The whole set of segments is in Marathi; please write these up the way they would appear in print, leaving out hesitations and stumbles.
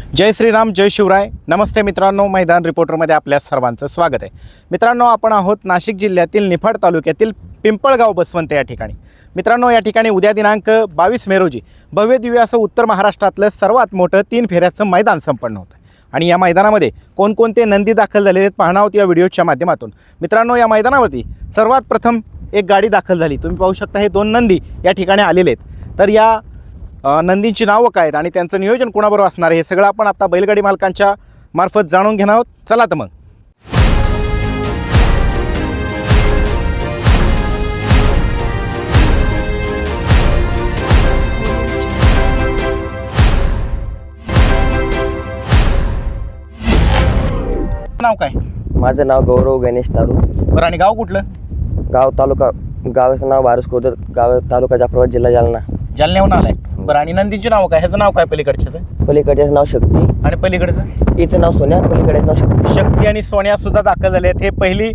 जय श्रीराम, जय शिवराय. नमस्ते मित्रांनो, मैदान रिपोर्टरमध्ये आपल्या सर्वांचं स्वागत आहे. मित्रांनो, आपण आहोत नाशिक जिल्ह्यातील निफाड तालुक्यातील पिंपळगाव बसवंत या ठिकाणी. मित्रांनो, या ठिकाणी उद्या दिनांक 22 मे रोजी भव्य दिव्य असं उत्तर महाराष्ट्रातलं सर्वात मोठं 3 फेऱ्याचं मैदान संपन्न होतं. आणि या मैदानामध्ये कोणकोणते नंदी दाखल झालेले आहेत पाहणार आहोत या व्हिडिओच्या माध्यमातून. मित्रांनो, या मैदानावरती सर्वात प्रथम एक गाडी दाखल झाली. तुम्ही पाहू शकता हे 2 नंदी या ठिकाणी आलेले आहेत. तर या नंदींची नावं काय आहेत आणि त्यांचं नियोजन कोणाबरोबर असणार आहे हे सगळं आपण आता बैलगाडी मालकांच्या मार्फत जाणून घेणार आहोत. चला तर मग. नाव काय? माझं नाव गौरव गणेश तारू. बरं, आणि गाव कुठलं? गावाचं नाव बारसकोदर, गाव तालुका जाफराबाद, जिल्हा जालना. जालन्याहून आलाय. बरं, आणि नंदींची नाव काय? ह्याचं नाव काय पलीकडच्याचं? पलीकडच्याचं नाव शक्ती आणि पलीकडचं? हिचं नाव सोन्या, पलीकडेचं नाव शक्ती. शक्ती आणि सोन्या सुद्धा दाखल झाले आहेत. हे पहिली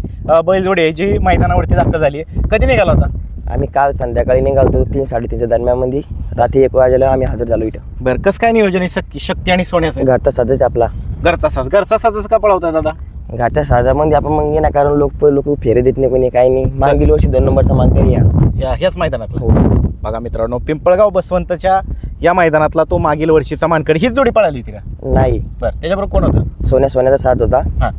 बैलजोडी आहे जी मैदानावरती दाखल झाली आहे. कधी निघाला होता? आम्ही काल संध्याकाळी निघालो 3-3:30 दरम्यानमध्ये. रात्री 1 वाजेला आम्ही हजर झालो इथं. बरं, कसं काय नियोजन आहे शक्ती आणि सोन्याचं? घरचा साजच आपला. घरचा साजच का पळवता दादा? घरच्या साजामध्ये आपण मग ना, कारण लोक फेरे देत नाही कोणी, काही नाही. मागील वर्षी 2 नंबरचा मानकरी ह्याच मैदानातला. हो. बघा मित्रांनो, पिंपळगाव बसवंतच्या या मैदानातला तो मागील वर्षीचा मानकरी. हीच जोडी पळाली होती का? नाही. बरं, त्याच्याबरोबर कोण होतं? सोन्याचा साथ होता. हां.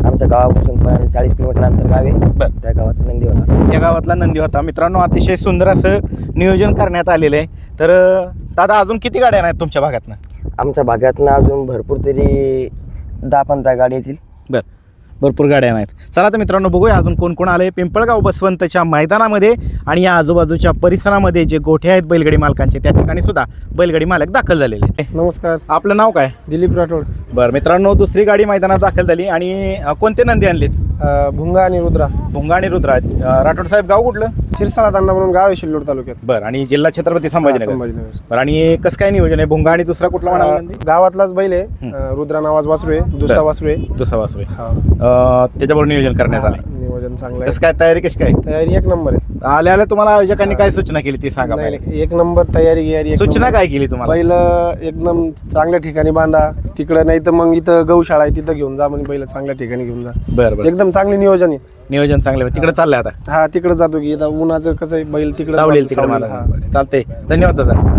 आमच्या गावापासून 40 किलोमीटर अंतर गाव आहे. बरं, त्या गावाचा नंदी होता. त्या गावातला नंदी होता. मित्रांनो, अतिशय सुंदर असं नियोजन करण्यात आलेलं आहे. तर दादा, अजून किती गाड्या आहेत तुमच्या भागातनं? आमच्या भागातनं अजून भरपूर तरी 10-15 गाडी येतील. बरं, भरपूर गाड्या आहेत. चला तर मित्रांनो, बघूया अजून कोण कोण आले पिंपळगाव बसवंतच्या मैदानामध्ये. आणि या आजूबाजूच्या परिसरामध्ये जे गोठे आहेत बैलगाडी मालकांचे, त्या ठिकाणी सुद्धा बैलगाडी मालक दाखल झालेले. नमस्कार, आपलं नाव काय? दिलीप राठोड. बरं मित्रांनो, दुसरी गाडी मैदानात दाखल झाली. आणि कोणते नंदी आणलेत? भुंगा आणि रुद्रा. भुंगा आणि रुद्रा. राठोड साहेब, गाव कुठलं? शिरसाळा तांडा म्हणून गाव आहे सिल्लोड तालुक्यात. बरं, आणि जिल्हा छत्रपती संभाजीनगर. संभाजीनगर. बरं, आणि कसं काय नियोजन आहे? भुंगा आणि दुसरा कुठला म्हणाला नंदी? गावातलाच बैल आहे. रुद्रा नावाज वासरू आहे, दुसरा वासरू आहे. दुसरा वासरू हा. त्याच्याबरोबर नियोजन करण्यात आलंय. नियोजन चांगलं आहे. कसं काय तयारी कशी काय? तयारी 1 नंबर आहे. आल्या तुम्हाला आयोजकांनी काय सूचना केली ती सांगा नाही, पहिले. 1 नंबर तयारी गियारी. सूचना काय केली तुम्हाला? बैल एकदम चांगल्या ठिकाणी बांधा. तिकडं नाही तर मग इथं गौशाळा आहे, तिथं घेऊन जा. म्हणजे बैल चांगल्या ठिकाणी घेऊन जा. बरं बरं, एकदम चांगले नियोजन आहे. नियोजन चांगलं आहे. तिकडे चाललंय आता? हा, तिकडे जातो की. इथं उन्हाचं कसं आहे, बैल तिकडे चावलेल तिकडे मला. चालतंय, धन्यवाद दादा.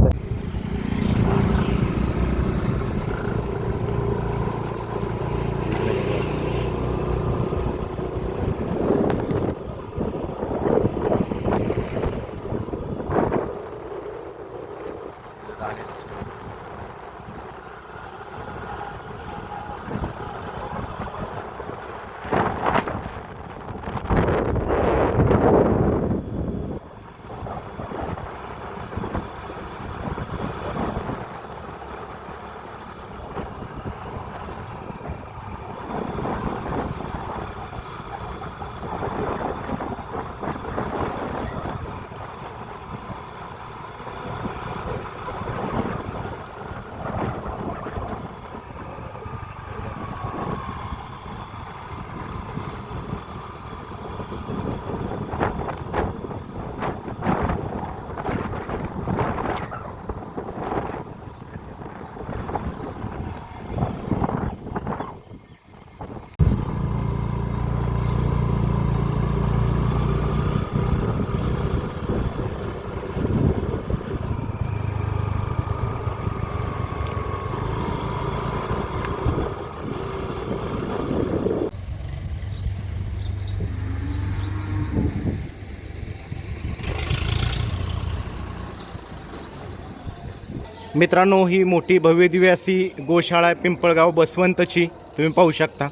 मित्रांनो, ही मोठी भव्य दिव्य अशी गोशाळा आहे पिंपळगाव बसवंतची, तुम्ही पाहू शकता.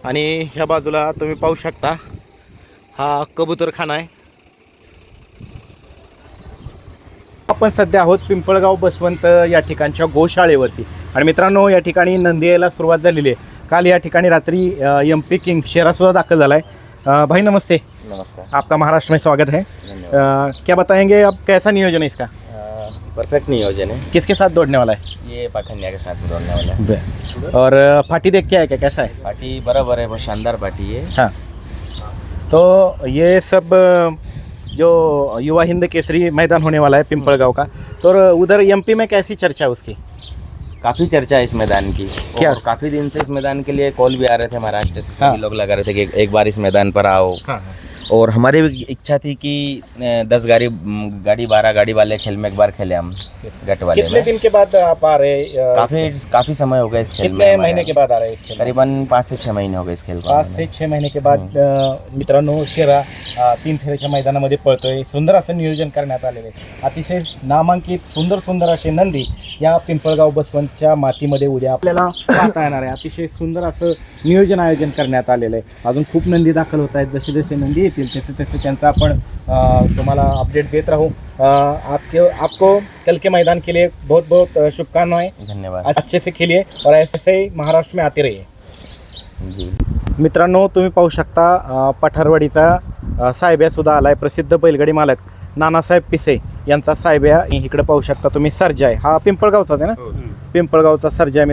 आणि ह्या बाजूला तुम्ही पाहू शकता हा कबूतरखाना आहे. आपण सध्या आहोत पिंपळगाव बसवंत या ठिकाणच्या गोशाळेवरती. आणि मित्रांनो, या ठिकाणी नंदी यायला सुरुवात झालेली आहे. काल या ठिकाणी रात्री MP किंग शेरासुद्धा दाखल झाला आहे. भाई नमस्ते. नमस्कार, आपका महाराष्ट्र में स्वागत है. क्या बताएंगे अब कैसा नियोजन है इसका? परफेक्ट नियोजन है. किसके साथ दौड़ने वाला है? ये पाखंडिया के साथ में दौड़ने वाला है. और पार्टी देख के आए क्या, कैसा है? पार्टी बराबर है, बहुत शानदार पार्टी है. हाँ, तो ये सब जो युवा हिंद केसरी मैदान होने वाला है पिंपळगांव का, तो उधर MP में कैसी चर्चा है उसकी? काफी चर्चा है इस मैदान की। क्या? और काफी दिन से इस मैदान के लिए कॉल भी आ रहे थे महाराष्ट्र से, हाँ। सभी लोग लगा रहे थे कि एक बार इस मैदान पर आओ। और हमारी भी इच्छा थी कि 10 गाड़ी 12 गाड़ी वाले खेल में एक बार खेले हम गट वाले कितने में। दिन के बाद आप आ रहे काफी समय हो गया इस खेल में कितने हमारे। महीने के बाद आ रहे हैं इस खेल में? करीबन 5 से 6 महीने हो गए इस खेल को 5 हमें। से 6 महिने के बाद मित्रांनो शेरा 3 फेऱ्याच्या मैदानामध्ये पळतोय. सुंदर असं नियोजन करण्यात आलेलं आहे. अतिशय नामांकित सुंदर असे नंदी या पिंपळगाव बसवंतच्या मातीमध्ये उद्या आपल्याला पाहता येणार आहे. अतिशय सुंदर असं नियोजन आयोजन करण्यात आलेलं आहे. अजून खूप नंदी दाखल होत आहेत. जसे जसे नंदी येतील तसे त्यांचा आपण तुम्हाला अपडेट देत राहू. आपको कल के मैदान के लिए बहुत बहुत शुभकामनाएं. धन्यवाद अच्छे से खेलिए और ऐसे ही महाराष्ट्र में आते रहिए. जी। मित्रांनो तुम्ही पाहू शकता पठारवाडीचा साहेब्या सुद्धा आलाय. प्रसिद्ध बैलगाडी मालक नानासाहेब पिसे यांचा साहेब्या इकडे पाहू शकता तुम्ही. सर्जा आहे हा पिंपळगावचाच आहे ना. पिंपळगावचा सर्जा आहे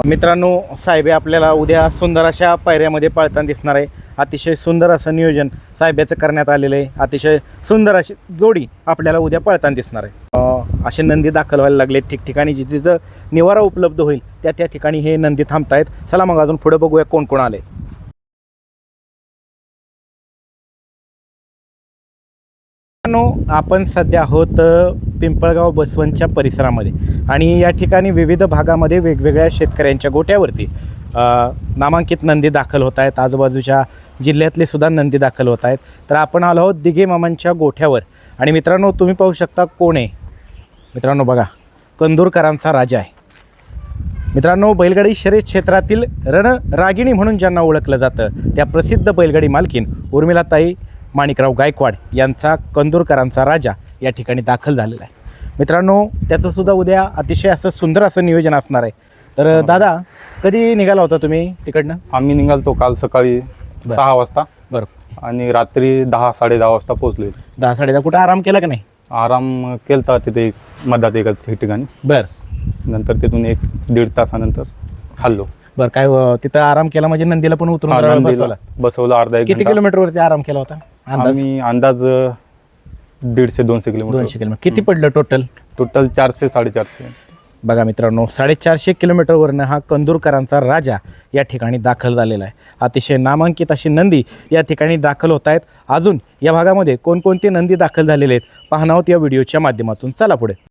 मित्रांनो साहेब्या आपल्याला उद्या सुंदर अशा पायऱ्यामध्ये पळताना दिसणार आहे. अतिशय सुंदर असं नियोजन साहेब्याचं करण्यात आलेलं आहे. अतिशय सुंदर अशी जोडी आपल्याला उद्या पळताना दिसणार आहे. असे नंदी दाखल व्हायला लागले ठिकठिकाणी. जिथे निवारा उपलब्ध होईल त्या ठिकाणी हे नंदी थांबतायत. चला मग अजून पुढे बघूया कोण कोण आले. आपण सध्या आहोत पिंपळगाव बसवंतच्या परिसरामध्ये आणि या ठिकाणी विविध भागामध्ये वेगवेगळ्या शेतकऱ्यांच्या गोट्यावरती नामांकित नंदी दाखल होत आहेत. आजूबाजूच्या जिल्ह्यातले सुद्धा नंदी दाखल होत आहेत. तर आपण आलो आहोत दिघे मामांच्या गोठ्यावर आणि मित्रांनो तुम्ही पाहू शकता कोण आहे. मित्रांनो बघा कंदूरकरांचा राजा आहे. मित्रांनो बैलगाडी शर्यत क्षेत्रातील रणरागिणी म्हणून ज्यांना ओळखलं जातं त्या प्रसिद्ध बैलगाडी मालकीन उर्मिलाताई माणिकराव गायकवाड यांचा कंदूरकरांचा राजा या ठिकाणी दाखल झालेला आहे. मित्रांनो त्याचंसुद्धा उद्या अतिशय असं सुंदर असं नियोजन असणार आहे. तर दादा कधी निघाला होता तुम्ही तिकडनं? आम्ही निघालतो काल सकाळी 6 वाजता बरं. आणि रात्री 10-10:30 वाजता पोहोचलो. 10-10:30 कुठं आराम केला का नाही? आराम केलता तिथे मधात एका ठिकाणी. बरं नंतर तिथून 1-1.5 तासानंतर खाल्लो. बरं. काय तिथं आराम केला म्हणजे नंदीला पण उतरून नंदीला बसवला? बसवलं अर्धा 1 किती घंटा. किलोमीटरवरती आराम केला होता अंदाज? आम्ही अंदाज 150-200 किलोमीटर. 200 किलोमीटर. किती पडलं टोटल? टोटल 400-450. बघा मित्रांनो 450 किलोमीटरवरनं हा कंदूरकरांचा राजा या ठिकाणी दाखल झालेला आहे. अतिशय नामांकित अशी नंदी या ठिकाणी दाखल होत आहेत. अजून या भागामध्ये कोणकोणते नंदी दाखल झालेले आहेत पाहणार आहोत या व्हिडिओच्या माध्यमातून. चला पुढे.